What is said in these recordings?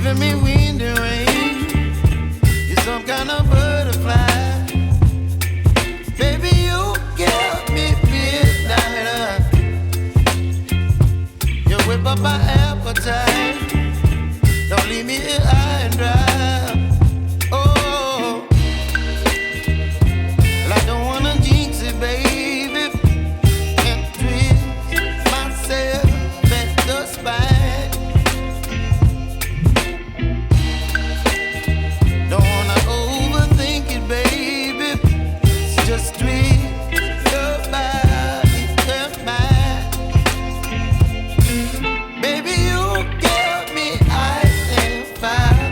giving me wind and rain. You're some kind of butterfly. Baby, you give me midnight. You whip up my appetite. Don't leave me here high and dry. Oh, well, I don't wanna jinx it, baby, and twist myself at the spine. Don't wanna overthink it, baby. It's just twist your body and mine. Baby, you give me ice and fire.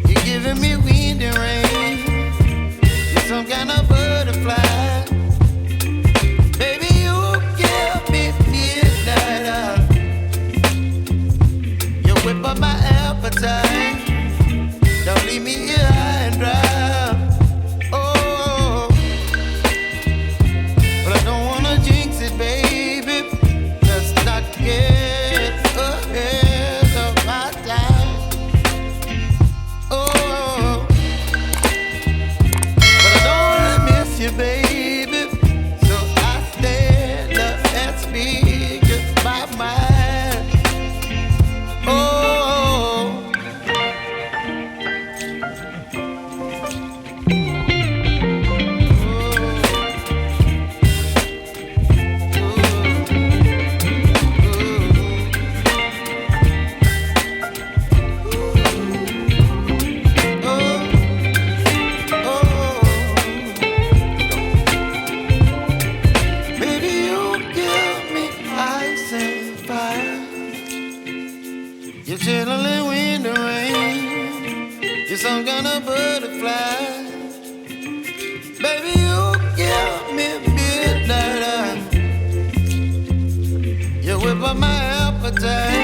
You're giving me wind and rain. You're some kind of butterfly. Baby, you give me midnight. You whip up my appetite. Don't leave me here high and dry. Oh, but I don't wanna jinx it, baby. Let's not get ahead of my time. Oh, but I don't wanna miss you, baby. So I stand up and speak my mind. Oh. Baby, you give me ice and fire. You're chilling wind and rain. You're some kind of butterfly. Baby, you give me midnight. You whip up my appetite.